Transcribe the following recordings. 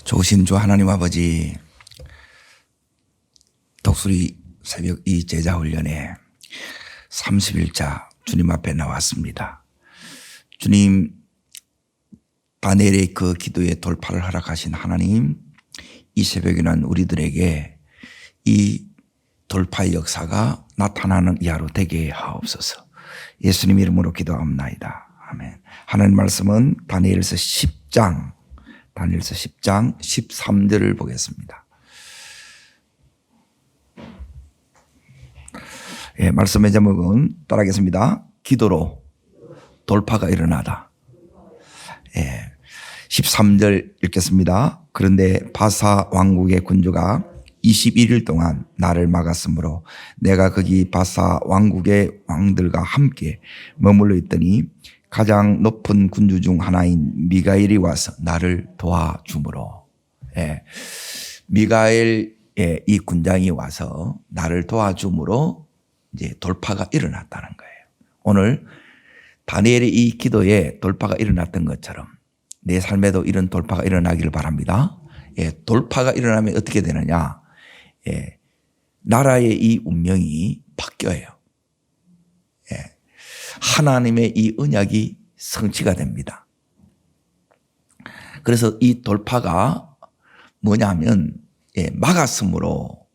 좋으신 주 하나님 아버지, 독수리 새벽 이 제자훈련에 30일차 주님 앞에 나왔습니다. 주님, 다니엘의 그 기도에 돌파를 허락하신 하나님, 이 새벽에는 우리들에게 이 돌파의 역사가 나타나는 이 하루 되게 하옵소서. 예수님 이름으로 기도합나이다. 아멘. 하나님 말씀은 다니엘서 10장 13절을 보겠습니다. 예, 말씀의 제목은 따라하겠습니다. 기도로 돌파가 일어나다. 예, 13절 읽겠습니다. 그런데 바사 왕국의 군주가 21일 동안 나를 막았으므로 내가 거기 바사 왕국의 왕들과 함께 머물러 있더니 가장 높은 군주 중 하나인 미가엘이 와서 나를 도와주므로, 예, 미가엘 이 군장이 와서 나를 도와주므로 이제 돌파가 일어났다는 거예요. 오늘 다니엘의 이 기도에 돌파가 일어났던 것처럼 내 삶에도 이런 돌파가 일어나기를 바랍니다. 예, 돌파가 일어나면 어떻게 되느냐? 예, 나라의 이 운명이 바뀌어요. 예, 하나님의 이 언약이 성취가 됩니다. 그래서 이 돌파가 뭐냐면, 예, 막았으므로,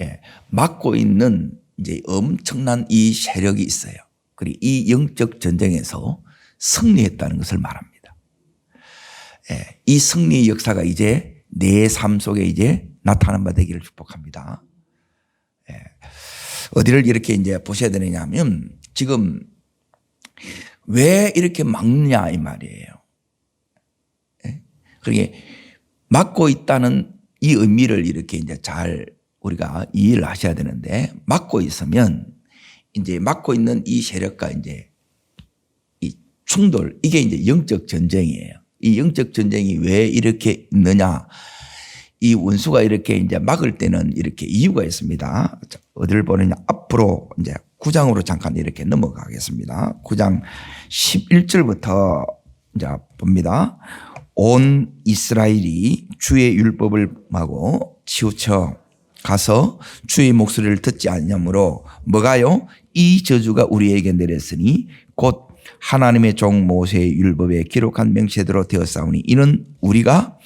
예, 막고 있는 이제 엄청난 이 세력이 있어요. 그리고 이 영적 전쟁에서 승리했다는 것을 말합니다. 예, 이 승리의 역사가 이제 내 삶 속에 이제 나타난 바 되기를 축복합니다. 예, 어디를 이렇게 이제 보셔야 되느냐 하면, 지금 왜 이렇게 막느냐 이 말이에요. 예? 그러게 막고 있다는 이 의미를 이렇게 이제 잘 우리가 이해를 하셔야 되는데, 막고 있으면 이제 막고 있는 이 세력과 이제 이 충돌, 이게 이제 영적 전쟁이에요. 이 영적 전쟁이 왜 이렇게 있느냐? 이 원수가 이렇게 이제 막을 때는 이렇게 이유가 있습니다. 어디를 보느냐? 앞으로 이제 9장으로 잠깐 이렇게 넘어가겠습니다. 9장 11절부터 이제 봅니다. 온 이스라엘이 주의 율법을 마고 치우쳐 가서 주의 목소리를 듣지 않냐므로 뭐가요? 이 저주가 우리에게 내렸으니 곧 하나님의 종 모세의 율법에 기록한 명체대로 되었사오니 이는 우리가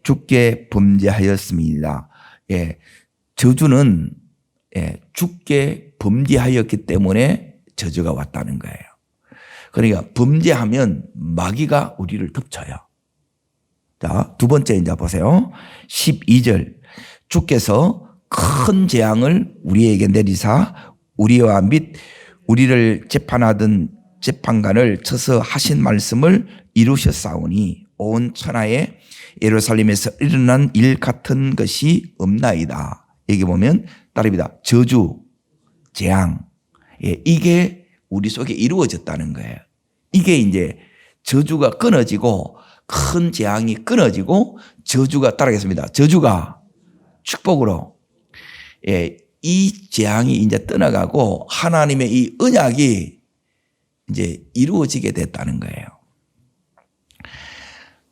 주께 범죄하였습니다. 예, 저주는, 예, 주께 범죄하였기 때문에 저주가 왔다는 거예요. 그러니까 범죄하면 마귀가 우리를 덮쳐요. 자, 두 번째 이제 보세요. 12절. 주께서 큰 재앙을 우리에게 내리사 우리와 및 우리를 재판하던 재판관을 쳐서 하신 말씀을 이루셨사오니 온 천하에 예루살렘에서 일어난 일 같은 것이 없나이다. 여기 보면 따릅니다. 저주, 재앙, 예, 이게 우리 속에 이루어졌다는 거예요. 이게 이제 저주가 끊어지고 큰 재앙이 끊어지고 저주가 따르겠습니다. 저주가 축복으로, 예, 이 재앙이 이제 떠나가고 하나님의 이 언약이 이제 이루어지게 됐다는 거예요.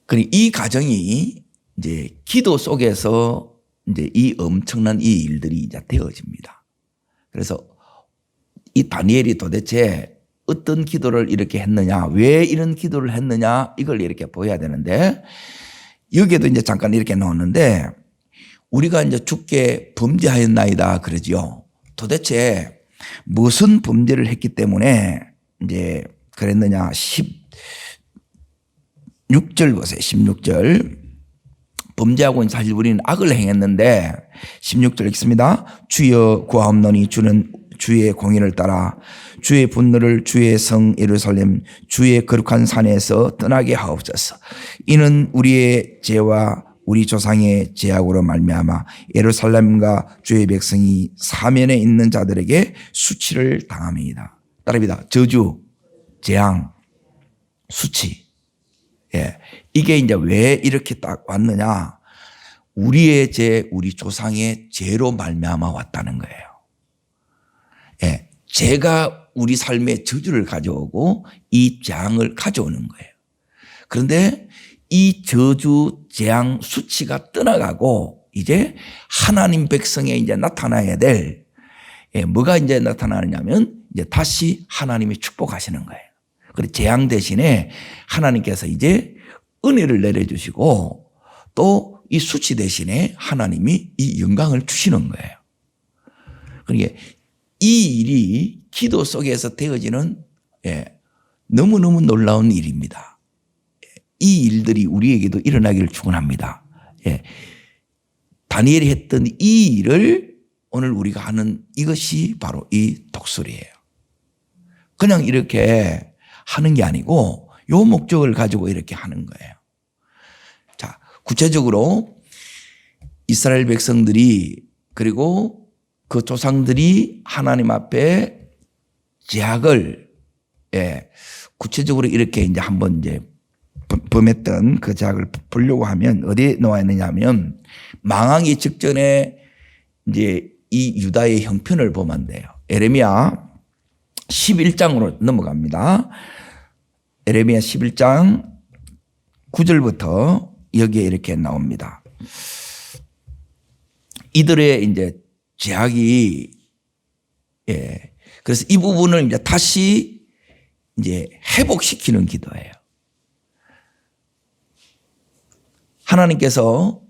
그러니 이 과정이 이제 기도 속에서 이제 이 엄청난 이 일들이 이제 되어집니다. 그래서 이 다니엘이 도대체 어떤 기도를 이렇게 했느냐, 왜 이런 기도를 했느냐, 이걸 이렇게 보여야 되는데, 여기에도 이제 잠깐 이렇게 나오는데, 우리가 이제 주께 범죄하였나이다 그러죠. 도대체 무슨 범죄를 했기 때문에 이제 그랬느냐. 16절 보세요. 16절. 범죄하고 사실 우리는 악을 행했는데 16절 읽습니다. 주여 구하옵노니 주는 주의 공의를 따라 주의 분노를 주의 성 예루살렘 주의 거룩한 산에서 떠나게 하옵소서. 이는 우리의 죄와 우리 조상의 죄악으로 말미암아 예루살렘과 주의 백성이 사면에 있는 자들에게 수치를 당함이다. 따릅니다. 저주, 재앙, 수치. 예, 이게 이제 왜 이렇게 딱 왔느냐? 우리의 죄, 우리 조상의 죄로 말미암아 왔다는 거예요. 예, 죄가 우리 삶에 저주를 가져오고 이 재앙을 가져오는 거예요. 그런데 이 저주, 재앙, 수치가 떠나가고 이제 하나님 백성에 이제 나타나야 될, 뭐가 이제 나타나느냐면 이제 다시 하나님이 축복하시는 거예요. 그리고 재앙 대신에 하나님께서 이제 은혜를 내려주시고 또 이 수치 대신에 하나님이 이 영광을 주시는 거예요. 그러니까 이 일이 기도 속에서 되어지는 너무너무 놀라운 일입니다. 이 일들이 우리에게도 일어나기를 축원합니다. 다니엘이 했던 이 일을 오늘 우리가 하는 이것이 바로 이 독설이에요. 그냥 이렇게 하는 게 아니고 요 목적을 가지고 이렇게 하는 거예요. 자, 구체적으로 이스라엘 백성들이 그리고 그 조상들이 하나님 앞에 제약을 구체적으로 이렇게 이제 한번 이제 범했던 그 제약을 보려고 하면 어디에 나와 있느냐면 망하기 직전에 이제 이 유다의 형편을 보면 돼요. 에레미야 11장으로 넘어갑니다. 에레미야 11장 9절부터 여기에 이렇게 나옵니다. 이들의 이제 제약이 그래서 이 부분을 이제 다시 이제 회복시키는 기도예요. 하나님께서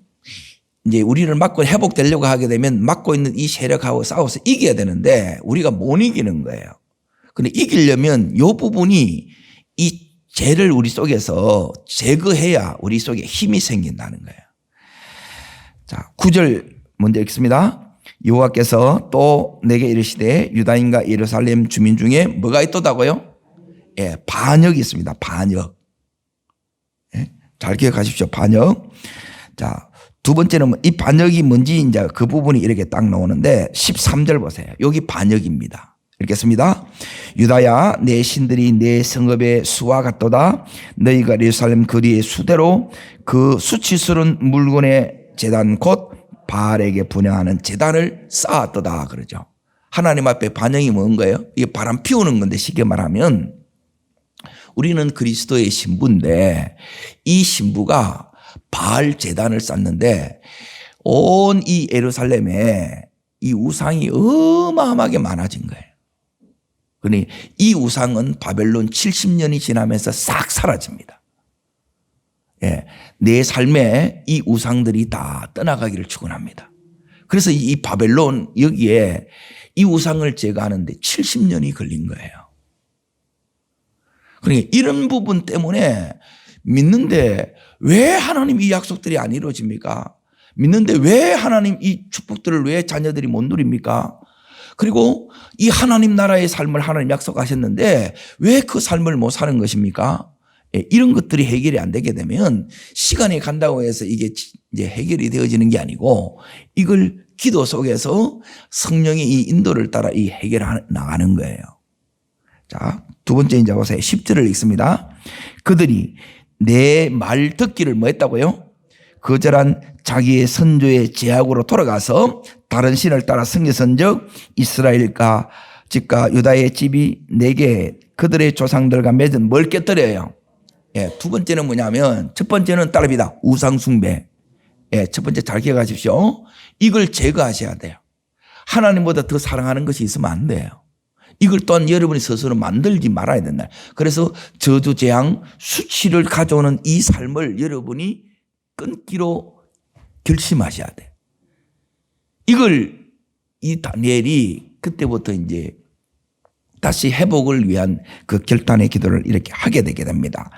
이제 우리를 막고 회복되려고 하게 되면 막고 있는 이 세력하고 싸워서 이겨야 되는데 우리가 못 이기는 거예요. 근데 이기려면 이 부분이 이 죄를 우리 속에서 제거해야 우리 속에 힘이 생긴다는 거예요. 자, 9절 먼저 읽습니다. 여호와께서 또 내게 이르시되 유다인과 예루살렘 주민 중에 뭐가 있도다고요? 반역이 있습니다. 반역. 잘 기억하십시오. 반역. 자, 두 번째는 이 반역이 뭔지 이제 그 부분이 이렇게 딱 나오는데 13절 보세요. 여기 반역입니다. 읽겠습니다. 유다야, 내 신들이 내 성읍의 수와 같도다. 너희가 예루살렘 거리의 수대로 그 수치스러운 물건의 제단 곧 바알에게 분향하는 제단을 쌓았도다 그러죠. 하나님 앞에 반역이 뭔가요? 이게 바람 피우는 건데 쉽게 말하면 우리는 그리스도의 신부인데 이 신부가 바알 제단을 쌓는데 온 이 예루살렘에 이 우상이 어마어마하게 많아진 거예요. 그러니 이 우상은 바벨론 70년이 지나면서 싹 사라집니다. 내 삶에 이 우상들이 다 떠나가기를 축원합니다. 그래서 이 바벨론 여기에 이 우상을 제거하는데 70년이 걸린 거예요. 그러니까 이런 부분 때문에 믿는데 왜 하나님 이 약속들이 안 이루어집니까? 믿는데 왜 하나님 이 축복들을 왜 자녀들이 못 누립니까? 그리고 이 하나님 나라의 삶을 하나님 약속하셨는데 왜 그 삶을 못 사는 것입니까? 이런 것들이 해결이 안 되게 되면 시간이 간다고 해서 이게 이제 해결이 되어지는 게 아니고 이걸 기도 속에서 성령의 이 인도를 따라 이 해결해 나가는 거예요. 자, 두 번째 이제 보세요. 10절을 읽습니다. 그들이 내 말 듣기를 뭐 했다고요? 거절한 자기의 선조의 제약으로 돌아가서 다른 신을 따라 승리선적 이스라엘과 집과 유다의 집이 내게 그들의 조상들과 맺은 뭘 깨뜨려요? 두 번째는 뭐냐면 첫 번째는 따릅니다. 우상숭배. 첫 번째 잘 기억하십시오. 이걸 제거하셔야 돼요. 하나님보다 더 사랑하는 것이 있으면 안 돼요. 이걸 또한 여러분이 스스로 만들지 말아야 된다. 그래서 저주, 재앙, 수치를 가져오는 이 삶을 여러분이 끊기로 결심하셔야 돼요. 이걸 이 다니엘이 그때부터 이제 다시 회복을 위한 그 결단의 기도를 이렇게 하게 되게 됩니다.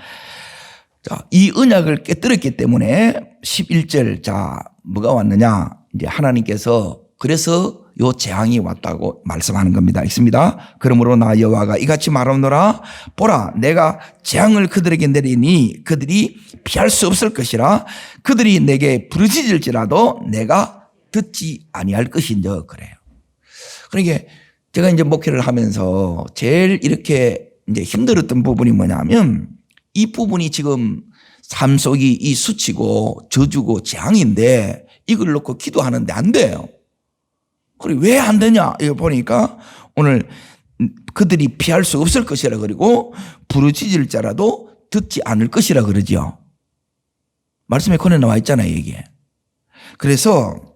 자, 이 언약을 깨뜨렸기 때문에 11절, 자, 뭐가 왔느냐? 이제 하나님께서 그래서 요 재앙이 왔다고 말씀하는 겁니다. 읽습니다. 그러므로 나 여호와가 이같이 말하노라. 보라, 내가 재앙을 그들에게 내리니 그들이 피할 수 없을 것이라. 그들이 내게 부르짖을지라도 내가 듣지 아니할 것인저 그래요. 그러니까 제가 이제 목회를 하면서 제일 이렇게 이제 힘들었던 부분이 뭐냐면 이 부분이 지금 삶 속이 이 수치고 저주고 재앙인데 이걸 놓고 기도하는데 안 돼요. 그리고 왜 안 되냐? 이거 보니까 오늘 그들이 피할 수 없을 것이라 그리고 부르짖을 자라도 듣지 않을 것이라 그러죠. 말씀에 그래 나와 있잖아요, 이게. 그래서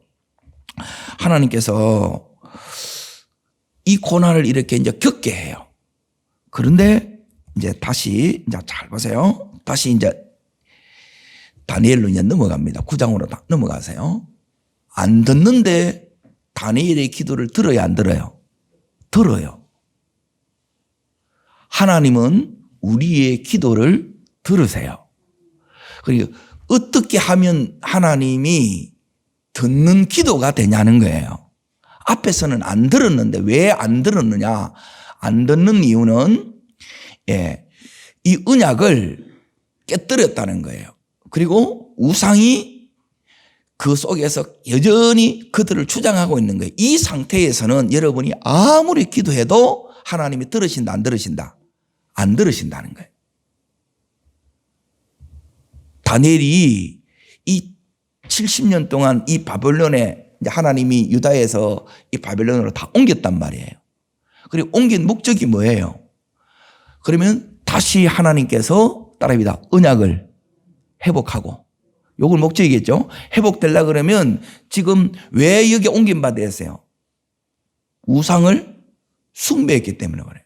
하나님께서 이 고난을 이렇게 이제 겪게 해요. 그런데 이제 다시 이제 잘 보세요. 다시 이제 다니엘로 이제 넘어갑니다. 9장으로 넘어가세요. 안 듣는데 다니엘의 기도를 들어야 안 들어요? 들어요. 하나님은 우리의 기도를 들으세요. 그리고 어떻게 하면 하나님이 듣는 기도가 되냐는 거예요. 앞에서는 안 들었는데 왜 안 들었느냐? 안 듣는 이유는 이 언약을 깨뜨렸다는 거예요. 그리고 우상이 그 속에서 여전히 그들을 주장하고 있는 거예요. 이 상태에서는 여러분이 아무리 기도해도 하나님이 들으신다, 안 들으신다? 안 들으신다는 거예요. 다니엘이 이 70년 동안 이 바벨론에 하나님이 유다에서 이 바벨론으로 다 옮겼단 말이에요. 그리고 옮긴 목적이 뭐예요? 그러면 다시 하나님께서 따라합니다. 언약을 회복하고. 요걸 목적이겠죠. 회복되려고 그러면 지금 왜 여기 옮긴 바 되었어요? 우상을 숭배했기 때문에 그래요.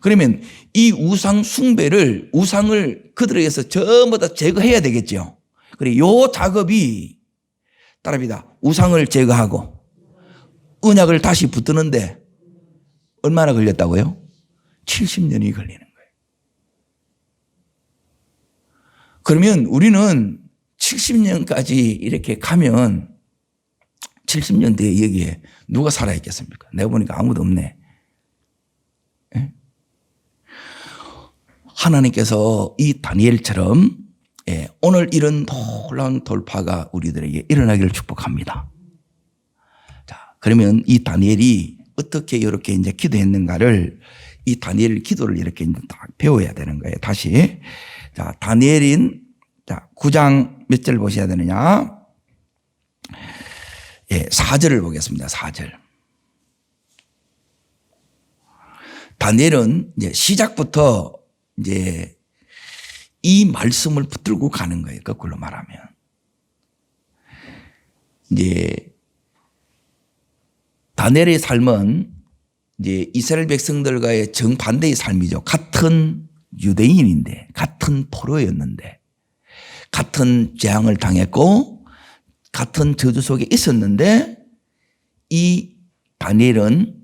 그러면 이 우상 숭배를, 우상을 그들에게서 전부 다 제거해야 되겠죠. 그리고 요 작업이 따라합니다. 우상을 제거하고 언약을 다시 붙드는데 얼마나 걸렸다고요? 70년이 걸리는 거예요. 그러면 우리는 70년까지 이렇게 가면 70년 뒤에 여기에 누가 살아있겠습니까? 내가 보니까 아무도 없네. 예? 하나님께서 이 다니엘처럼 오늘 이런 놀라운 돌파가 우리들에게 일어나기를 축복합니다. 자, 그러면 이 다니엘이 어떻게 이렇게 이제 기도했는가를 이 다니엘 기도를 이렇게 이제 딱 배워야 되는 거예요. 다시. 자, 다니엘인 9장 몇 절 보셔야 되느냐? 4절을 보겠습니다. 4절. 다니엘은 이제 시작부터 이제 이 말씀을 붙들고 가는 거예요. 거꾸로 말하면. 이제 다니엘의 삶은 이제 이스라엘 백성들과의 정반대의 삶이죠. 같은 유대인인데, 같은 포로였는데, 같은 재앙을 당했고, 같은 저주 속에 있었는데, 이 다니엘은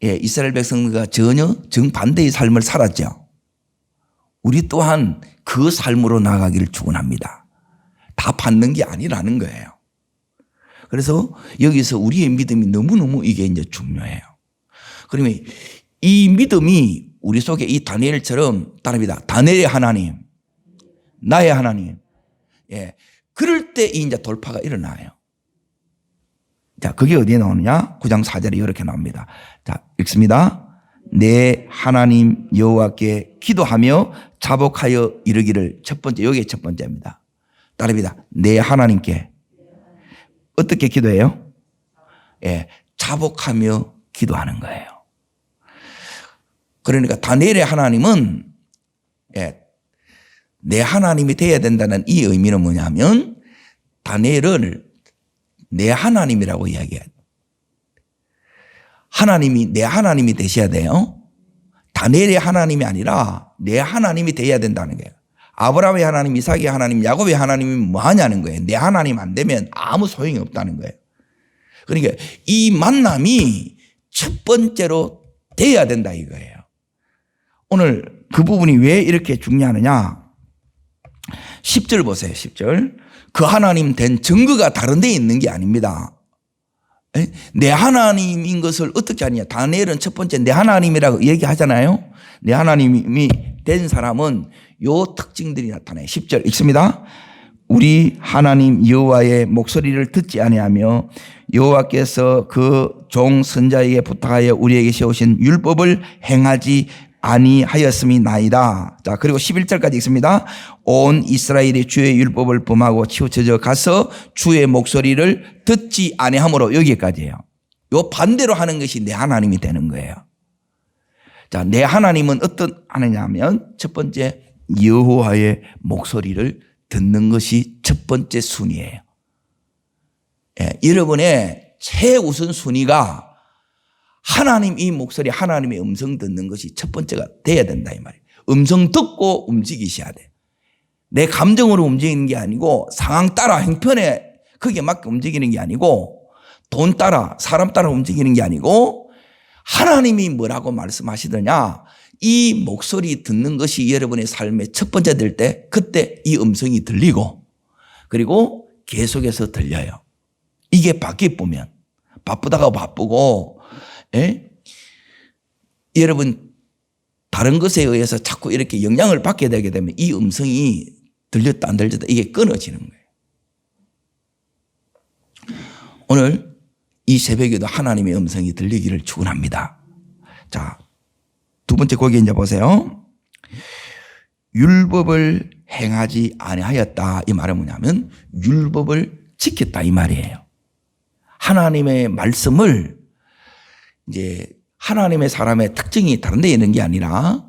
이스라엘 백성들과 전혀 정반대의 삶을 살았죠. 우리 또한 그 삶으로 나아가기를 축원합니다. 다 받는 게 아니라는 거예요. 그래서 여기서 우리의 믿음이 너무너무 이게 이제 중요해요. 그러면 이 믿음이 우리 속에 이 다니엘처럼 따릅니다. 다니엘의 하나님, 나의 하나님. 그럴 때 이제 돌파가 일어나요. 자, 그게 어디에 나오느냐? 9장 4절에 이렇게 나옵니다. 자, 읽습니다. 내 하나님 여호와께 기도하며 자복하여 이르기를. 첫 번째, 여기 첫 번째입니다. 따릅니다. 내 하나님께 어떻게 기도해요? 자복하며 기도하는 거예요. 그러니까 다니엘의 하나님은 내 하나님이 되어야 된다는 이 의미는 뭐냐면 다니엘을 내 하나님이라고 이야기해요. 하나님이 내 하나님이 되셔야 돼요. 다니엘의 하나님이 아니라 내 하나님이 되어야 된다는 거예요. 아브라함의 하나님, 이삭의 하나님, 야곱의 하나님이 뭐 하냐는 거예요. 내 하나님 안 되면 아무 소용이 없다는 거예요. 그러니까 이 만남이 첫 번째로 돼야 된다 이거예요. 오늘 그 부분이 왜 이렇게 중요하느냐? 10절 보세요. 10절. 그 하나님 된 증거가 다른 데 있는 게 아닙니다. 내 하나님인 것을 어떻게 아느냐? 다니엘은 첫 번째 내 하나님이라고 얘기하잖아요. 내 하나님이 된 사람은 요 특징들이 나타나요. 10절 읽습니다. 우리 하나님 여호와의 목소리를 듣지 아니하며 여호와께서 그 종 선자에게 부탁하여 우리에게 세우신 율법을 행하지 아니하였음이나이다. 자, 그리고 11절까지 읽습니다. 온 이스라엘이 주의 율법을 범하고 치우쳐져 가서 주의 목소리를 듣지 아니하므로. 여기까지예요. 요 반대로 하는 것이 내 하나님이 되는 거예요. 자, 내 하나님은 어떤 하느냐 하면 첫 번째 여호와의 목소리를 듣는 것이 첫 번째 순위예요. 여러분의 최우선 순위가 하나님 이 목소리, 하나님의 음성 듣는 것이 첫 번째가 돼야 된다 이 말이에요. 음성 듣고 움직이셔야 돼. 내 감정으로 움직이는 게 아니고 상황 따라 형편에 거기에 맞게 움직이는 게 아니고 돈 따라 사람 따라 움직이는 게 아니고 하나님이 뭐라고 말씀하시더냐 이 목소리 듣는 것이 여러분의 삶의 첫 번째 될 때 그때 이 음성이 들리고 그리고 계속해서 들려요. 이게 바뀌면 바쁘다가 바쁘고 여러분 다른 것에 의해서 자꾸 이렇게 영향을 받게 되게 되면 이 음성이 들렸다 안 들렸다 이게 끊어지는 거예요. 오늘 이 새벽에도 하나님의 음성이 들리기를 축원합니다. 자, 두 번째 거기 이제 보세요. 율법을 행하지 아니하였다 이 말은 뭐냐면 율법을 지켰다 이 말이에요. 하나님의 말씀을 이제 하나님의 사람의 특징이 다른 데 있는 게 아니라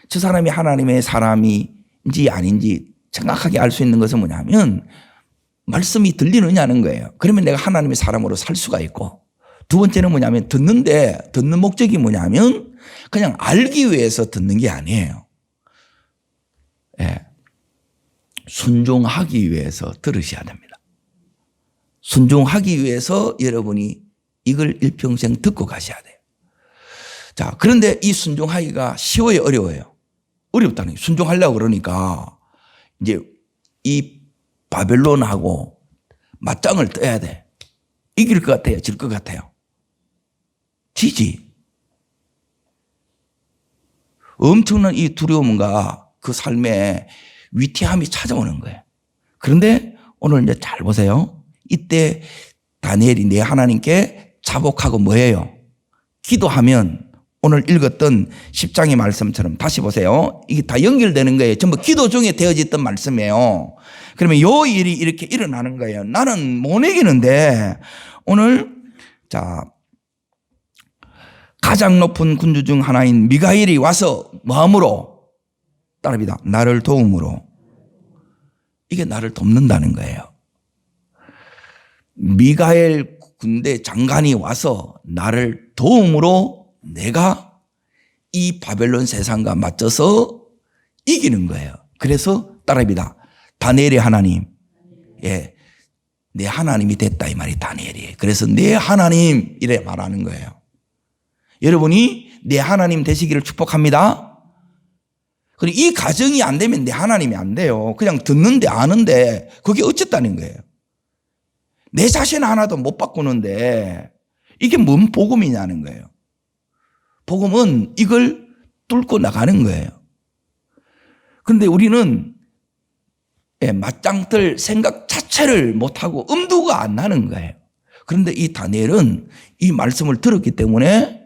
저 사람이 하나님의 사람인지 아닌지 정확하게 알 수 있는 것은 뭐냐면 말씀이 들리느냐는 거예요. 그러면 내가 하나님의 사람으로 살 수가 있고 두 번째는 뭐냐면 듣는 목적이 뭐냐면 그냥 알기 위해서 듣는 게 아니에요. 순종하기 위해서 들으셔야 됩니다. 순종하기 위해서 여러분이 이걸 일평생 듣고 가셔야 돼요. 자, 그런데 이 순종하기가 쉬워요, 어려워요? 어렵다는 거예요. 순종하려고 그러니까 이제 이 바벨론하고 맞짱을 떠야 돼. 이길 것 같아요? 질 것 같아요? 지지. 엄청난 이 두려움과 그 삶에 위태함이 찾아오는 거예요. 그런데 오늘 이제 잘 보세요. 이때 다니엘이 내 하나님께 자복하고 뭐예요? 기도하면 오늘 읽었던 10장의 말씀처럼 다시 보세요. 이게 다 연결되는 거예요. 전부 기도 중에 되어졌던 말씀이에요. 그러면 요 일이 이렇게 일어나는 거예요. 나는 못 이기는데 오늘 자 가장 높은 군주 중 하나인 미가엘이 와서 마음으로 따라합니다. 나를 도움으로 이게 나를 돕는다는 거예요. 미가엘 군대 장관이 와서 나를 도움으로 내가 이 바벨론 세상과 맞춰서 이기는 거예요. 그래서 따라합니다. 다니엘의 하나님. 예. 내 하나님이 됐다 이 말이 다니엘이에요. 그래서 내 하나님 이래 말하는 거예요. 여러분이 내 하나님 되시기를 축복합니다. 그리고 이 가정이 안 되면 내 하나님이 안 돼요. 그냥 듣는데 아는데 그게 어쨌다는 거예요. 내 자신 하나도 못 바꾸는데 이게 뭔 복음이냐는 거예요. 복음은 이걸 뚫고 나가는 거예요. 그런데 우리는 맞짱 뜰 생각 자체를 못하고 엄두가 안 나는 거예요. 그런데 이 다니엘은 이 말씀을 들었기 때문에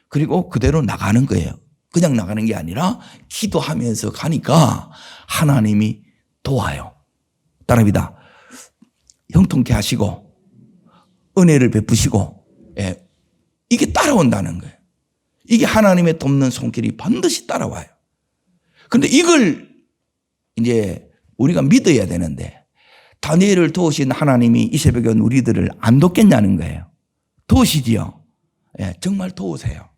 그리고 그대로 나가는 거예요. 그냥 나가는 게 아니라 기도하면서 가니까 하나님이 도와요. 따라합니다. 형통케 하시고 은혜를 베푸시고 이게 따라온다는 거예요. 이게 하나님의 돕는 손길이 반드시 따라와요. 그런데 이걸 이제 우리가 믿어야 되는데 다니엘을 도우신 하나님이 이 새벽에 우리들을 안 돕겠냐는 거예요. 도우시지요. 정말 도우세요.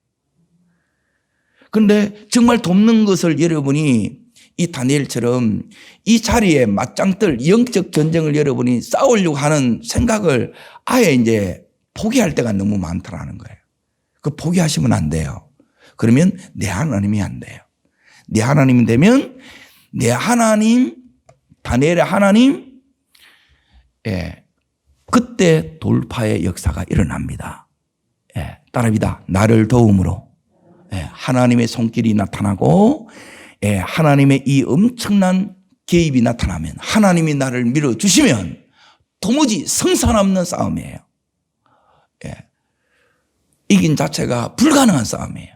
그런데 정말 돕는 것을 여러분이 이 다니엘처럼 이 자리에 맞짱 뜰 영적 전쟁을 여러분이 싸우려고 하는 생각을 아예 이제 포기할 때가 너무 많더라는 거예요. 그 포기하시면 안 돼요. 그러면 내 하나님이 안 돼요. 내 하나님이 되면 내 하나님, 다니엘의 하나님, 그때 돌파의 역사가 일어납니다. 따라합니다. 나를 도움으로 하나님의 손길이 나타나고 하나님의 이 엄청난 개입이 나타나면 하나님이 나를 밀어주시면 도무지 성산 없는 싸움이에요. 이긴 자체가 불가능한 싸움이에요.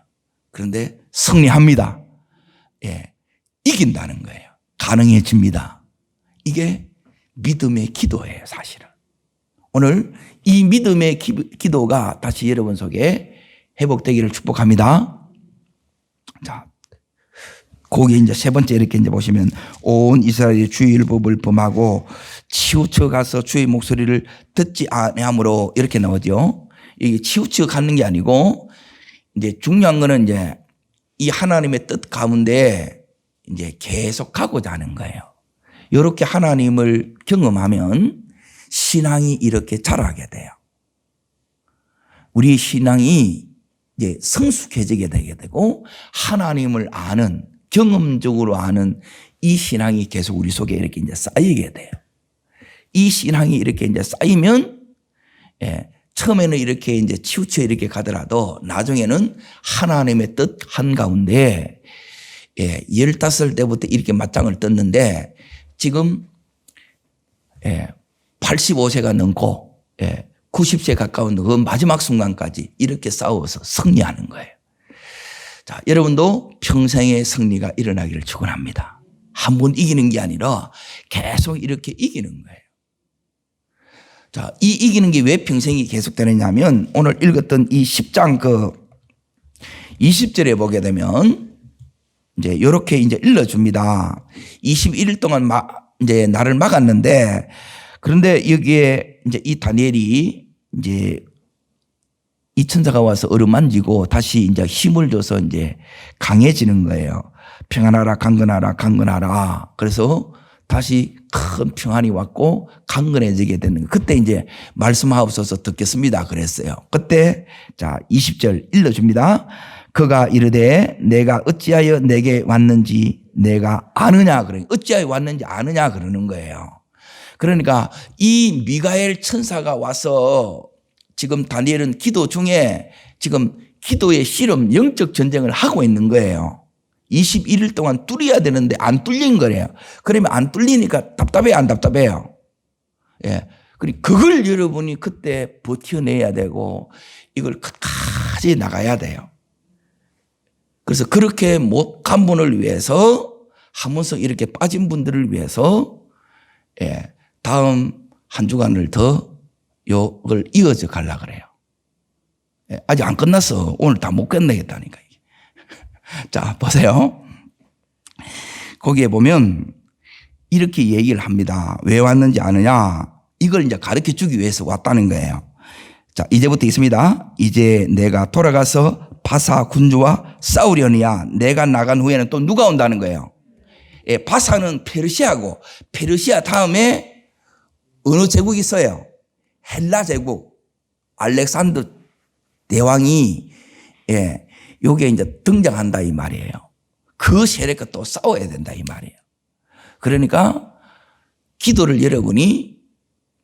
그런데 승리합니다. 이긴다는 거예요. 가능해집니다. 이게 믿음의 기도예요, 사실은. 오늘 이 믿음의 기도가 다시 여러분 속에 회복되기를 축복합니다. 자, 거기 이제 세 번째 이렇게 이제 보시면 온 이스라엘이 주의 율법을 범하고 치우쳐 가서 주의 목소리를 듣지 아니하므로 이렇게 나오죠. 이게 치우쳐 가는 게 아니고 이제 중요한 거는 이제 이 하나님의 뜻 가운데 이제 계속 가고자 하는 거예요. 이렇게 하나님을 경험하면 신앙이 이렇게 자라게 돼요. 우리 신앙이 이제 성숙해지게 되게 되고 하나님을 아는 경험적으로 아는 이 신앙이 계속 우리 속에 이렇게 이제 쌓이게 돼요. 이 신앙이 이렇게 이제 쌓이면 처음에는 이렇게 이제 치우쳐 이렇게 가더라도 나중에는 하나님의 뜻 한가운데 15때부터 이렇게 맞짱을 떴는데 지금 85세가 넘고 90세 가까운 그 마지막 순간까지 이렇게 싸워서 승리하는 거예요. 자, 여러분도 평생의 승리가 일어나기를 축원합니다. 한 번 이기는 게 아니라 계속 이렇게 이기는 거예요. 자, 이 이기는 게 왜 평생이 계속되느냐면 오늘 읽었던 이 10장 그 20절에 보게 되면 이제 이렇게 이제 일러줍니다. 21일 동안 이제 나를 막았는데 그런데 여기에 이제 이 다니엘이 이제 이 천사가 와서 어루만지고 다시 이제 힘을 줘서 이제 강해지는 거예요. 평안하라, 강건하라, 강건하라. 그래서 다시 큰 평안이 왔고 강건해지게 되는 거예요. 그때 이제 말씀하옵소서 듣겠습니다. 그랬어요. 그때 자 20절 읽어줍니다. 그가 이르되 내가 어찌하여 내게 왔는지 내가 아느냐 그래요. 어찌하여 왔는지 아느냐 그러는 거예요. 그러니까 이 미가엘 천사가 와서 지금 다니엘은 기도 중에 지금 기도의 실험, 영적 전쟁을 하고 있는 거예요. 21일 동안 뚫어야 되는데 안 뚫린 거래요. 그러면 안 뚫리니까 답답해요, 안 답답해요? 예. 그걸 여러분이 그때 버텨내야 되고 이걸 끝까지 나가야 돼요. 그래서 그렇게 못 간 분을 위해서 한 번씩 이렇게 빠진 분들을 위해서 다음 한 주간을 더 요걸 이어져 가려고 그래요. 아직 안 끝났어. 오늘 다 못 끝내겠다니까. 자, 보세요. 거기에 보면 이렇게 얘기를 합니다. 왜 왔는지 아느냐? 이걸 이제 가르쳐 주기 위해서 왔다는 거예요. 자, 이제부터 있습니다. 이제 내가 돌아가서 바사 군주와 싸우려니야. 내가 나간 후에는 또 누가 온다는 거예요? 바사는 페르시아고, 페르시아 다음에 어느 제국이 있어요? 헬라 제국. 알렉산더 대왕이 요게 이제 등장한다 이 말이에요. 그 세력과 또 싸워야 된다 이 말이에요. 그러니까 기도를 여러분이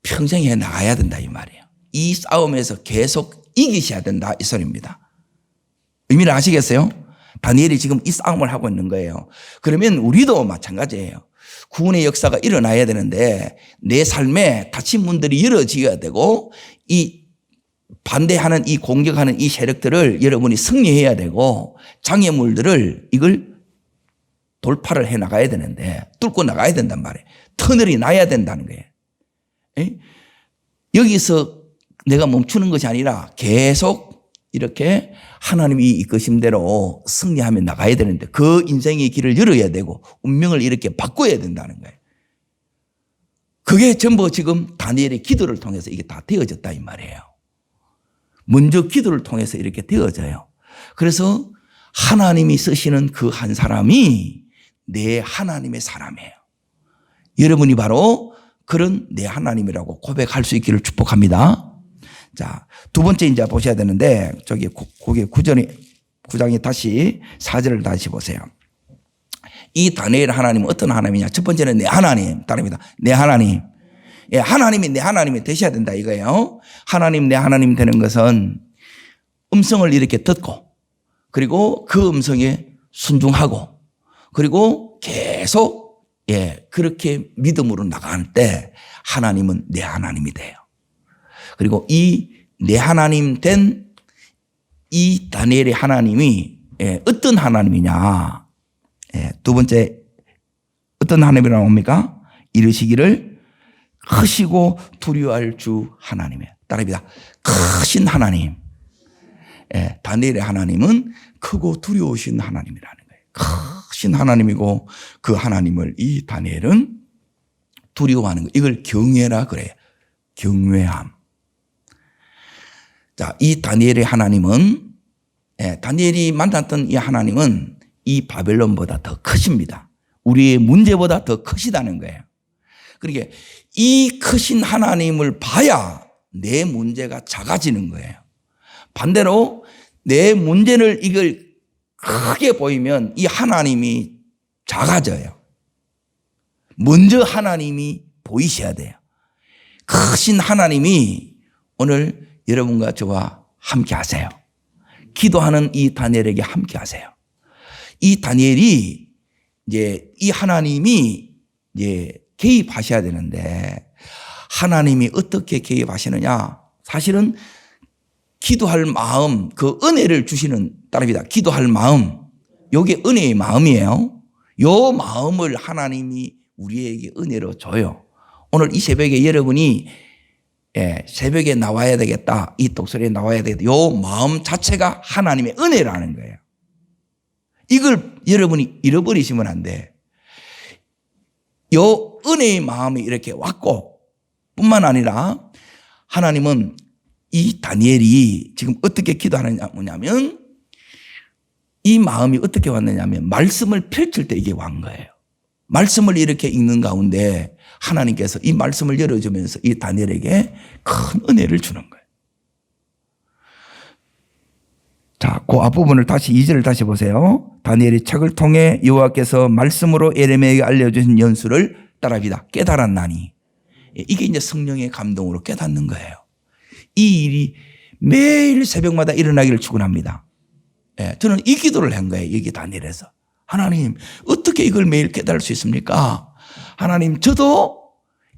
평생 해 나가야 된다 이 말이에요. 이 싸움에서 계속 이기셔야 된다 이 소리입니다. 의미를 아시겠어요? 다니엘이 지금 이 싸움을 하고 있는 거예요. 그러면 우리도 마찬가지예요. 구원의 역사가 일어나야 되는데 내 삶에 닫힌 문들이 열어져야 되고 이 반대하는 이 공격하는 이 세력들을 여러분이 승리해야 되고 장애물들을 이걸 돌파를 해 나가야 되는데 뚫고 나가야 된단 말이에요. 터널이 나야 된다는 거예요. 여기서 내가 멈추는 것이 아니라 계속 이렇게 하나님이 이끄신 대로 승리하며 나가야 되는데 그 인생의 길을 열어야 되고 운명을 이렇게 바꿔야 된다는 거예요. 그게 전부 지금 다니엘의 기도를 통해서 이게 다 되어졌다 이 말이에요. 먼저 기도를 통해서 이렇게 되어져요. 그래서 하나님이 쓰시는 그 한 사람이 내 하나님의 사람이에요. 여러분이 바로 그런 내 하나님이라고 고백할 수 있기를 축복합니다. 자, 두 번째 이제 보셔야 되는데 저기 거기 9장에 다시 4절을 다시 보세요. 이 다니엘 하나님은 어떤 하나님이냐? 첫 번째는 내 하나님, 따릅니다. 내 하나님. 예, 하나님이 내 하나님이 되셔야 된다 이거예요. 하나님 내 하나님 되는 것은 음성을 이렇게 듣고 그리고 그 음성에 순종하고 그리고 계속 그렇게 믿음으로 나갈 때 하나님은 내 하나님이 돼요. 그리고 이 내 하나님 된 이 다니엘의 하나님이 어떤 하나님이냐? 두 번째 어떤 하나님이라고 합니까? 이르시기를 크시고 두려워할 주 하나님이에요. 따라합니다. 크신 하나님. 다니엘의 하나님은 크고 두려우신 하나님이라는 거예요. 크신 하나님이고 그 하나님을 이 다니엘은 두려워하는 거. 이걸 경외라 그래요. 경외함. 자, 이 다니엘의 하나님은 다니엘이 만났던 이 하나님은 이 바벨론보다 더 크십니다. 우리의 문제보다 더 크시다는 거예요. 그러니까 이 크신 하나님을 봐야 내 문제가 작아지는 거예요. 반대로 내 문제를 이걸 크게 보이면 이 하나님이 작아져요. 먼저 하나님이 보이셔야 돼요. 크신 하나님이 오늘 여러분과 저와 함께 하세요. 기도하는 이 다니엘에게 함께 하세요. 이 다니엘이 이제 이 하나님이 이제 개입하셔야 되는데 하나님이 어떻게 개입하시느냐? 사실은 기도할 마음, 그 은혜를 주시는 따릅니다. 기도할 마음, 이게 은혜의 마음이에요. 요 마음을 하나님이 우리에게 은혜로 줘요. 오늘 이 새벽에 여러분이 새벽에 나와야 되겠다. 이 독서리에 나와야 되겠다. 요 마음 자체가 하나님의 은혜라는 거예요. 이걸 여러분이 잃어버리시면 안 돼. 요 은혜의 마음이 이렇게 왔고 뿐만 아니라 하나님은 이 다니엘이 지금 어떻게 기도하느냐면 이 마음이 어떻게 왔느냐면 말씀을 펼칠 때 이게 완 거예요. 말씀을 이렇게 읽는 가운데 하나님께서 이 말씀을 열어주면서 이 다니엘에게 큰 은혜를 주는 거예요. 자, 그 앞부분을 다시 2절을 다시 보세요. 다니엘이 책을 통해 여호와께서 말씀으로 예레미야에게 알려주신 연수를 따라합니다. 깨달았나니. 이게 이제 성령의 감동으로 깨닫는 거예요. 이 일이 매일 새벽마다 일어나기를 축원합니다. 저는 이 기도를 한 거예요. 여기 다니엘에서. 하나님, 어떻게 이걸 매일 깨달을 수 있습니까? 하나님, 저도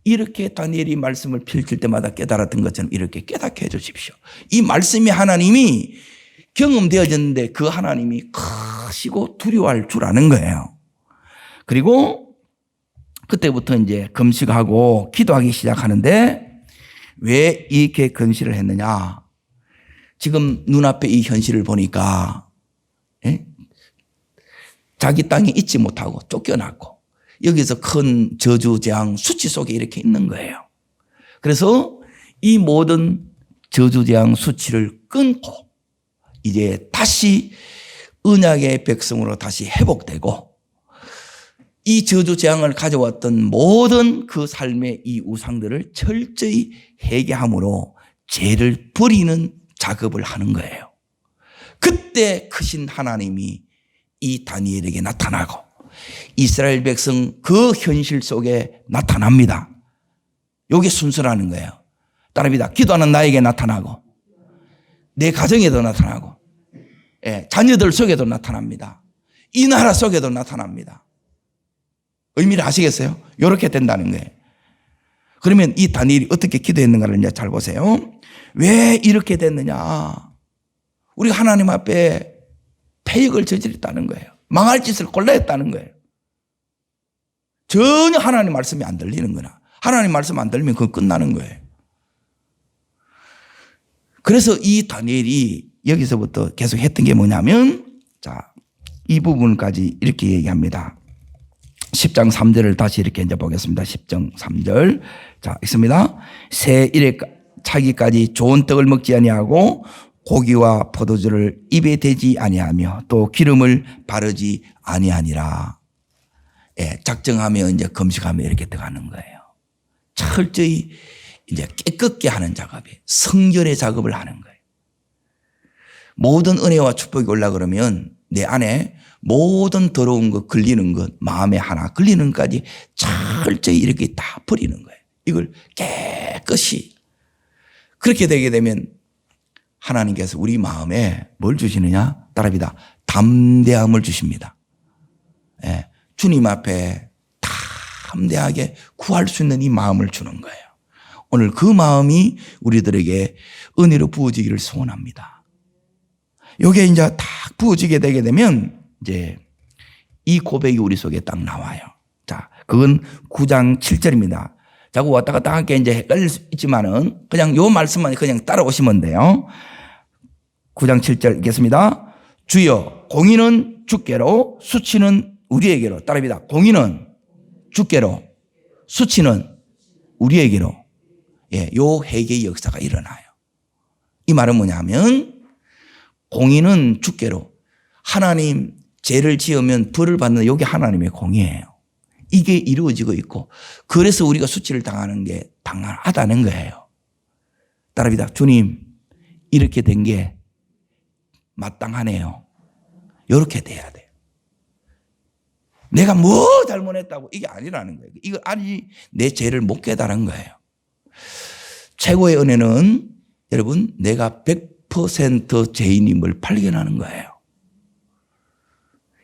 이렇게 다니엘이 말씀을 펼칠 때마다 깨달았던 것처럼 이렇게 깨닫게 해 주십시오. 이 말씀이 하나님이 경험되어졌는데 그 하나님이 크시고 두려워할 줄 아는 거예요. 그리고 그때부터 이제 금식하고 기도하기 시작하는데 왜 이렇게 금식을 했느냐? 지금 눈앞에 이 현실을 보니까 자기 땅에 있지 못하고 쫓겨났고 여기서 큰 저주, 재앙, 수치 속에 이렇게 있는 거예요. 그래서 이 모든 저주, 재앙, 수치를 끊고 이제 다시 언약의 백성으로 다시 회복되고 이 저주, 재앙을 가져왔던 모든 그 삶의 이 우상들을 철저히 회개함으로 죄를 버리는 작업을 하는 거예요. 그때 크신 하나님이 이 다니엘에게 나타나고 이스라엘 백성 그 현실 속에 나타납니다. 이게 순서라는 거예요. 따라합니다. 기도하는 나에게 나타나고 내 가정에도 나타나고 자녀들 속에도 나타납니다. 이 나라 속에도 나타납니다. 의미를 아시겠어요? 이렇게 된다는 거예요. 그러면 이 다니엘이 어떻게 기도했는가를 이제 잘 보세요. 왜 이렇게 됐느냐? 우리가 하나님 앞에 패역을 저질렀다는 거예요. 망할 짓을 골라 했다는 거예요. 전혀 하나님 말씀이 안 들리는 거나 하나님 말씀 안 들리면 그건 끝나는 거예요. 그래서 이 다니엘이 여기서부터 계속 했던 게 뭐냐면 자, 이 부분까지 이렇게 얘기합니다. 10장 3절을 다시 이렇게 이제 보겠습니다. 10장 3절. 자, 있습니다. 새 일에 차기까지 좋은 떡을 먹지 아니하고 고기와 포도주를 입에 대지 아니하며 또 기름을 바르지 아니하니라. 작정하며 이제 금식하며 이렇게 들어가는 거예요. 철저히 이제 깨끗게 하는 작업이에요. 성결의 작업을 하는 거예요. 모든 은혜와 축복이 올라 그러면 내 안에 모든 더러운 것, 걸리는 것, 마음에 하나 걸리는 것까지 철저히 이렇게 다 버리는 거예요. 이걸 깨끗이. 그렇게 되게 되면 하나님께서 우리 마음에 뭘 주시느냐? 따라합니다. 담대함을 주십니다. 주님 앞에 담대하게 구할 수 있는 이 마음을 주는 거예요. 오늘 그 마음이 우리들에게 은혜로 부어지기를 소원합니다. 이게 이제 딱 부어지게 되게 되면 이제 이 고백이 우리 속에 딱 나와요. 자, 그건 9장 7절입니다. 자꾸 왔다 갔다 함께 이제 헷갈릴 수 있지만은 그냥 요 말씀만 그냥 따라오시면 돼요. 9장 7절 읽겠습니다. 주여, 공의는 주께로 수치는 우리에게로. 따라합니다. 공의는 주께로, 수치는 우리에게로. 예, 요 회개의 역사가 일어나요. 이 말은 뭐냐면 공의는 주께로. 하나님 죄를 지으면 벌을 받는 요게 하나님의 공의예요. 이게 이루어지고 있고 그래서 우리가 수치를 당하는 게 당연하다는 거예요. 따라합니다. 주님 이렇게 된 게 마땅하네요. 이렇게 돼야 돼요. 내가 뭐 잘못했다고 이게 아니라는 거예요. 이거 아니 내 죄를 못 깨달은 거예요. 최고의 은혜는 여러분 내가 100% 죄인임을 발견하는 거예요.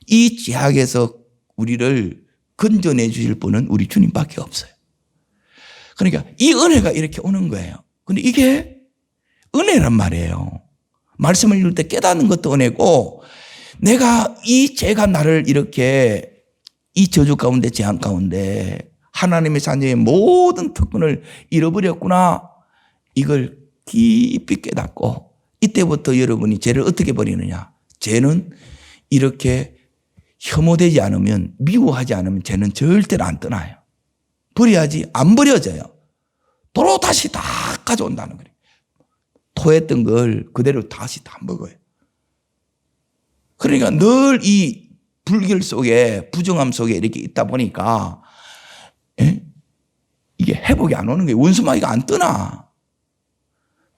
이 죄악에서 우리를 건져내 주실 분은 우리 주님밖에 없어요. 그러니까 이 은혜가 이렇게 오는 거예요. 근데 이게 은혜란 말이에요. 말씀을 읽을 때 깨닫는 것도 은혜고 내가 이 죄가 나를 이렇게 이 저주 가운데 재앙 가운데 하나님의 자녀의 모든 특권을 잃어버렸구나. 이걸 깊이 깨닫고 이때부터 여러분이 죄를 어떻게 버리느냐. 죄는 이렇게 혐오되지 않으면 미워하지 않으면 죄는 절대로 안 떠나요. 버려야지 안 버려져요. 도로 다시 다 가져온다는 거예요. 토했던 걸 그대로 다시 다 먹어요. 그러니까 늘 이 불결 속에 부정함 속에 이렇게 있다 보니까 이게 회복이 안 오는 거예요. 원수마귀가 안 떠나.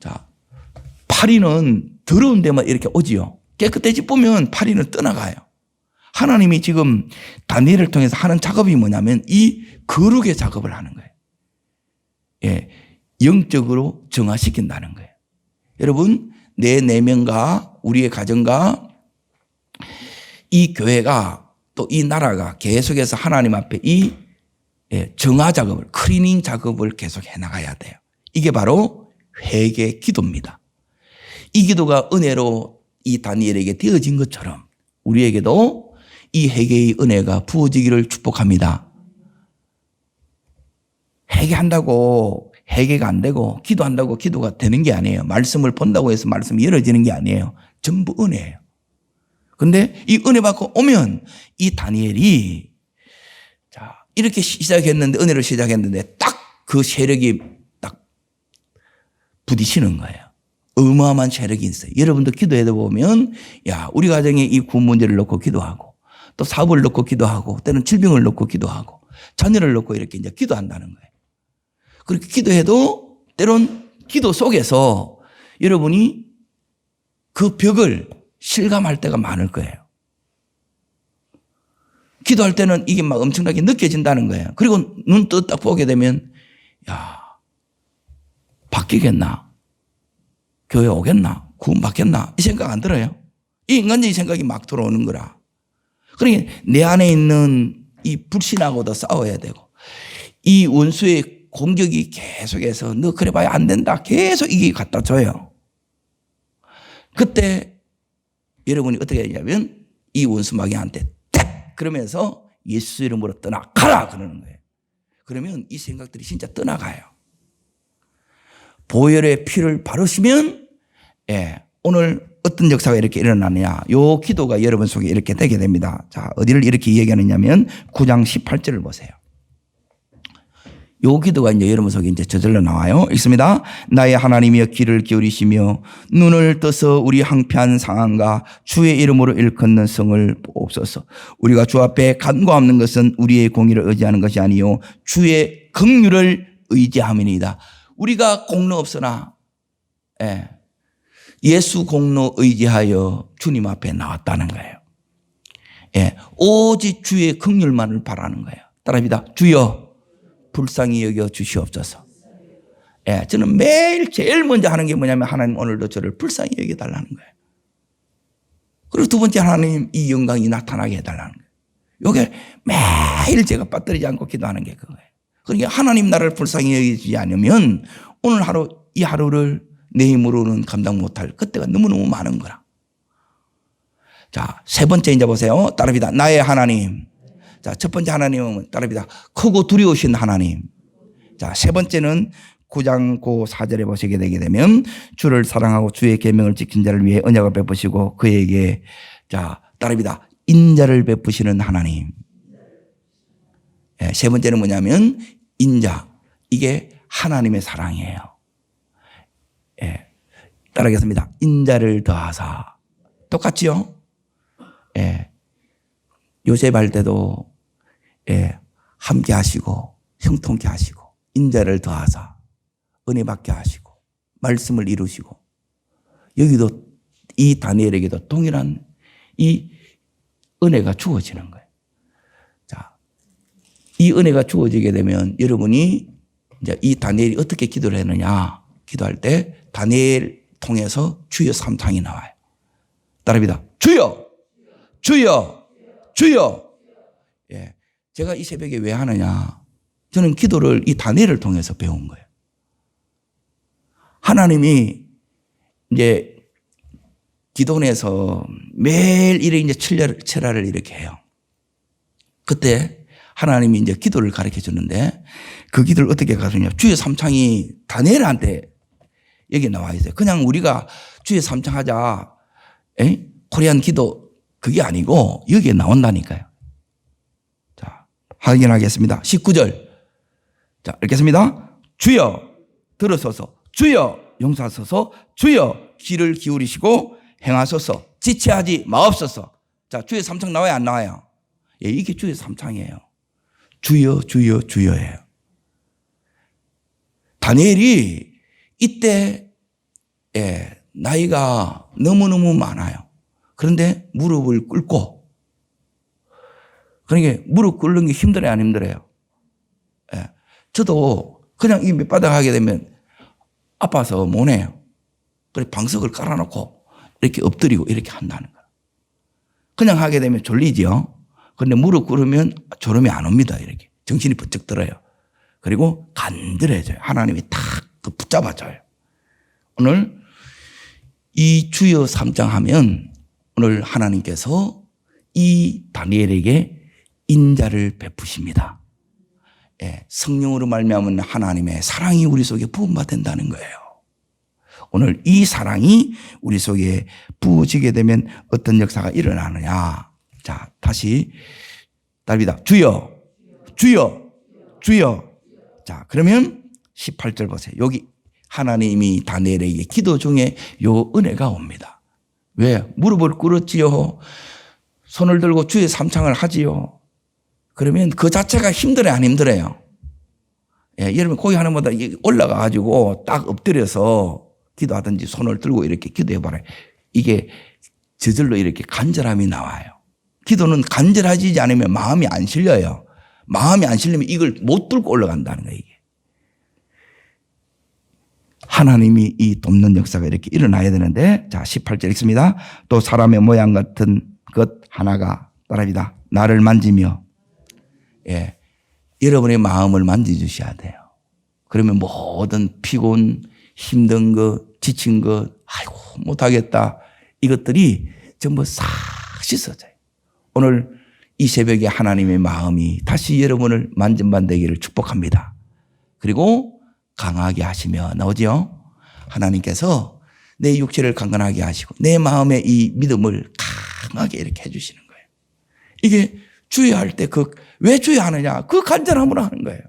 자, 파리는 더러운 데만 이렇게 오지요. 깨끗해지 보면 파리는 떠나가요. 하나님이 지금 다니엘을 통해서 하는 작업이 뭐냐면 이 거룩의 작업을 하는 거예요. 예, 영적으로 정화시킨다는 거예요. 여러분 내 내면과 우리의 가정과 이 교회가 또 이 나라가 계속해서 하나님 앞에 이 정화 작업을 클리닝 작업을 계속 해나가야 돼요. 이게 바로 회개 기도입니다. 이 기도가 은혜로 이 다니엘에게 되어진 것처럼 우리에게도 이 회개의 은혜가 부어지기를 축복합니다. 회개한다고 회개가 안 되고 기도한다고 기도가 되는 게 아니에요. 말씀을 본다고 해서 말씀이 열어지는 게 아니에요. 전부 은혜예요. 그런데 이 은혜 받고 오면 이 다니엘이 자 이렇게 시작했는데 은혜를 시작했는데 딱 그 세력이 딱 부딪히는 거예요. 어마어마한 세력이 있어요. 여러분도 기도해 보면 야 우리 가정에 이 군 문제를 놓고 기도하고 또 사업을 놓고 기도하고 때는 질병을 놓고 기도하고 자녀를 놓고 이렇게 이제 기도한다는 거예요. 그렇게 기도해도 때론 기도 속에서 여러분이 그 벽을 실감할 때가 많을 거예요. 기도할 때는 이게 막 엄청나게 느껴진다는 거예요. 그리고 눈 떠 딱 보게 되면 야 바뀌겠나? 교회 오겠나? 구원 받겠나? 이 생각 안 들어요. 이 인간적인 생각이 막 들어오는 거라. 그러니까 내 안에 있는 이 불신하고도 싸워야 되고 이 원수의 공격이 계속해서 너 그래 봐야 안 된다. 계속 이게 갖다 줘요. 그때 여러분이 어떻게 하냐면 이 원수마귀한테 탁 그러면서 예수 이름으로 떠나가라 그러는 거예요. 그러면 이 생각들이 진짜 떠나가요. 보혈의 피를 바르시면 오늘 어떤 역사가 이렇게 일어나느냐. 요 기도가 여러분 속에 이렇게 되게 됩니다. 자, 어디를 이렇게 얘기하느냐면 9장 18절을 보세요. 요 기도가 이제 여러분 속에 이제 저절로 나와요. 읽습니다. 나의 하나님이여 귀를 기울이시며 눈을 떠서 우리 항폐한 상황과 주의 이름으로 일컫는 성을 보옵소서. 우리가 주 앞에 간과없는 것은 우리의 공의를 의지하는 것이 아니요 주의 긍휼을 의지함이니이다. 우리가 공로 없으나 예수 공로 의지하여 주님 앞에 나왔다는 거예요. 오직 주의 긍휼만을 바라는 거예요. 따라합니다. 주여 불쌍히 여겨 주시옵소서. 저는 매일 제일 먼저 하는 게 뭐냐면 하나님 오늘도 저를 불쌍히 여겨달라는 거예요. 그리고 두 번째 하나님 이 영광이 나타나게 해달라는 거예요. 이게 매일 제가 빠뜨리지 않고 기도하는 게 그거예요. 그러니까 하나님 나를 불쌍히 여기지 않으면 오늘 하루 이 하루를 내 힘으로는 감당 못할 그때가 너무너무 많은 거라. 자, 세 번째 이제 보세요. 따라합니다. 나의 하나님. 자, 첫 번째 하나님은 따라합니다. 크고 두려우신 하나님. 자, 세 번째는 9장 9, 4절에 보시게 되게 되면 주를 사랑하고 주의 계명을 지킨 자를 위해 언약을 베푸시고 그에게 자, 따라합니다. 인자를 베푸시는 하나님. 세 번째는 뭐냐면 인자. 이게 하나님의 사랑이에요. 예. 따라하겠습니다. 인자를 더하사. 똑같지요? 예. 요셉 할 때도 예. 함께 하시고 형통케 하시고 인자를 더하사 은혜 받게 하시고 말씀을 이루시고 여기도 이 다니엘에게도 동일한 이 은혜가 주어지는 거예요. 자, 이 은혜가 주어지게 되면 여러분이 이제 이 다니엘이 어떻게 기도를 했느냐 기도할 때 다니엘 통해서 주여 3창이 나와요. 따라합니다. 주여, 주여, 주여. 예, 제가 이 새벽에 왜 하느냐? 저는 기도를 이 다니엘을 통해서 배운 거예요. 하나님이 이제 기도원에서 매일 이렇게 이제 철야를 이렇게 해요. 그때 하나님이 이제 기도를 가르쳐 주는데 그 기도를 어떻게 가르치냐? 주의 삼창이 다니엘한테 여기 나와 있어요. 그냥 우리가 주의 삼창 하자, 코리안 기도 그게 아니고 여기에 나온다니까요. 자, 확인하겠습니다. 19절. 자, 읽겠습니다. 주여 들으소서, 주여 용서하소서, 주여 귀를 기울이시고 행하소서, 지체하지 마옵소서. 자, 주의 삼창 나와요, 안 나와요? 예, 이게 주의 삼창이에요. 주여, 주여, 주여예요. 다니엘이 이때 예, 나이가 너무너무 많아요. 그런데 무릎을 꿇고, 그러니까 무릎 꿇는 게 힘들어요, 안 힘들어요? 예, 저도 그냥 이 밑바닥 하게 되면 아파서 못 해요. 그래서 방석을 깔아놓고 이렇게 엎드리고 이렇게 한다는 거예요. 그냥 하게 되면 졸리죠. 그런데 무릎 꿇으면 졸음이 안 옵니다. 이렇게 정신이 번쩍 들어요. 그리고 간절해져요. 하나님이 탁 붙잡아줘요. 오늘 이 주여 3장 하면 오늘 하나님께서 이 다니엘에게 인자를 베푸십니다. 예, 성령으로 말미암은 하나님의 사랑이 우리 속에 부음받는다는 거예요. 오늘 이 사랑이 우리 속에 부어지게 되면 어떤 역사가 일어나느냐. 자, 다시 답니다. 주여, 주여, 주여. 자, 그러면 18절 보세요. 여기 하나님이 다니엘에게 기도 중에 요 은혜가 옵니다. 왜? 무릎을 꿇었지요. 손을 들고 주의 삼창을 하지요. 그러면 그 자체가 힘들어요, 안 힘들어요? 예, 여러분 거기 하는 보다 올라가 가지고 딱 엎드려서 기도하든지 손을 들고 이렇게 기도해 봐요. 이게 저절로 이렇게 간절함이 나와요. 기도는 간절하지 않으면 마음이 안 실려요. 마음이 안 실리면 이걸 못 들고 올라간다는 거예요, 이게. 하나님이 이 돕는 역사가 이렇게 일어나야 되는데, 자, 18절 읽습니다. 또 사람의 모양 같은 것 하나가 따라합니다. 나를 만지며, 예, 여러분의 마음을 만져주셔야 돼요. 그러면 모든 피곤, 힘든 것, 지친 것, 아이고, 못하겠다. 이것들이 전부 싹 씻어져요. 오늘 이 새벽에 하나님의 마음이 다시 여러분을 만져만되기를 축복합니다. 그리고 강하게 하시며 나오죠. 하나님께서 내 육체를 강건하게 하시고 내 마음의 이 믿음을 강하게 이렇게 해주시는 거예요. 이게 주의할 때 왜 주의하느냐? 그 간절함으로 하는 거예요.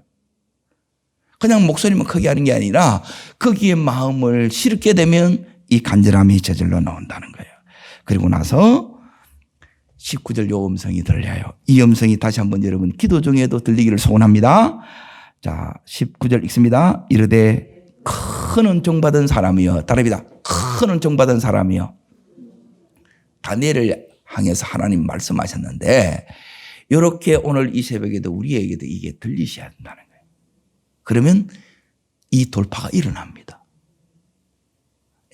그냥 목소리만 크게 하는 게 아니라 거기에 마음을 실게 되면 이 간절함이 저절로 나온다는 거예요. 그리고 나서 19절 요 음성이 들려요. 이 음성이 다시 한번 여러분 기도 중에도 들리기를 소원합니다. 자, 19절 읽습니다. 이르되 큰 은총 받은 사람이여. 따라합니다. 큰 은총 받은 사람이여. 다니엘을 향해서 하나님 말씀하셨는데 이렇게 오늘 이 새벽에도 우리에게도 이게 들리셔야 한다는 거예요. 그러면 이 돌파가 일어납니다.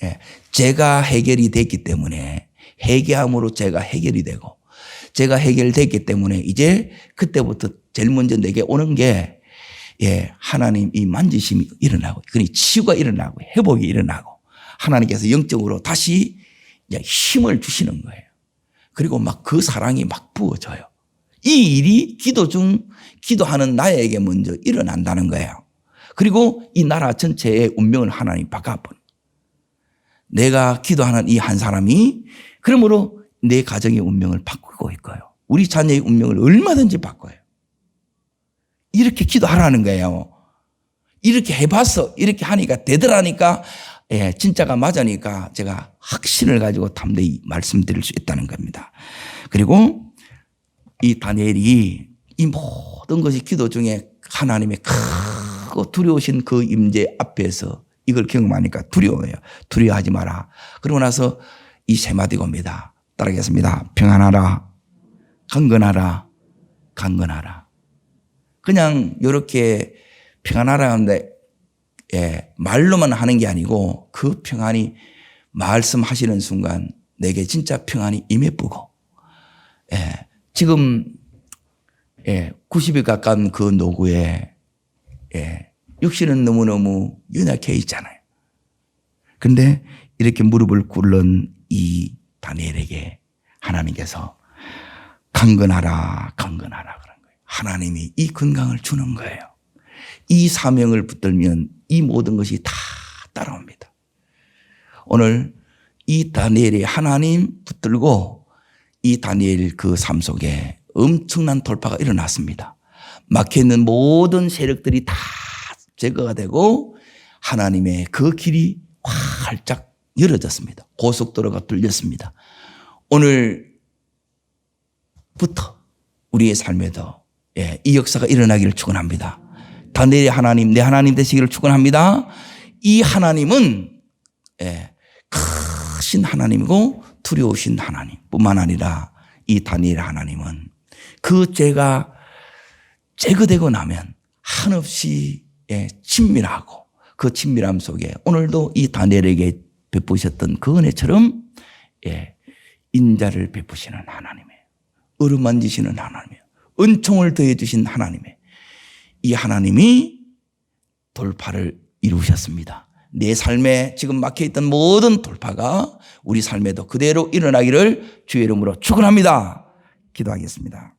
예, 제가 해결이 됐기 때문에 회개함으로 제가 해결이 되고 제가 해결됐기 때문에 이제 그때부터 제일 먼저 내게 오는 게 예, 하나님 이 만지심이 일어나고 그러니 치유가 일어나고 회복이 일어나고 하나님께서 영적으로 다시 이제 힘을 주시는 거예요. 그리고 막 그 사랑이 막 부어져요. 이 일이 기도하는 나에게 먼저 일어난다는 거예요. 그리고 이 나라 전체의 운명을 하나님 바꿔버려. 내가 기도하는 이 한 사람이 그러므로 내 가정의 운명을 바꾸고 있고요. 우리 자녀의 운명을 얼마든지 바꿔요. 이렇게 기도하라는 거예요. 이렇게 해봤어. 이렇게 하니까 되더라니까, 예, 진짜가 맞으니까 제가 확신을 가지고 담대히 말씀드릴 수 있다는 겁니다. 그리고 이 다니엘이 이 모든 것이 기도 중에 하나님의 크고 두려우신 그 임재 앞에서 이걸 경험하니까 두려워요. 두려워하지 마라. 그러고 나서 이 세 마디가 옵니다. 따라하겠습니다. 평안하라, 강건하라, 강건하라. 그냥 이렇게 평안하라 하는데, 예, 말로만 하는 게 아니고 그 평안이 말씀하시는 순간 내게 진짜 평안이 임해쁘고, 예, 지금, 예, 90에 가까운 그 노구에, 예, 육신은 너무너무 연약해 있잖아요. 그런데 이렇게 무릎을 꿇는 이 다니엘에게 하나님께서 강건하라, 강건하라 그런 거예요. 하나님이 이 건강을 주는 거예요. 이 사명을 붙들면 이 모든 것이 다 따라옵니다. 오늘 이 다니엘이 하나님 붙들고 이 다니엘 그 삶 속에 엄청난 돌파가 일어났습니다. 막혀있는 모든 세력들이 다 제거가 되고 하나님의 그 길이 활짝 열어졌습니다. 고속도로가 뚫렸습니다. 오늘부터 우리의 삶에도, 예, 이 역사가 일어나기를 축원합니다. 다니엘의 하나님, 내 하나님 되시기를 축원합니다. 이 하나님은, 예, 크신 하나님이고 두려우신 하나님 뿐만 아니라 이 다니엘의 하나님은 그 죄가 제거되고 나면 한없이, 예, 친밀하고 그 친밀함 속에 오늘도 이 다니엘에게 베푸셨던 그 은혜처럼, 예, 인자를 베푸시는 하나님이에요. 어루만지시는 하나님이에요. 은총을 더해 주신 하나님이에요. 이 하나님이 돌파를 이루셨습니다. 내 삶에 지금 막혀있던 모든 돌파가 우리 삶에도 그대로 일어나기를 주의 이름으로 축원합니다. 기도하겠습니다.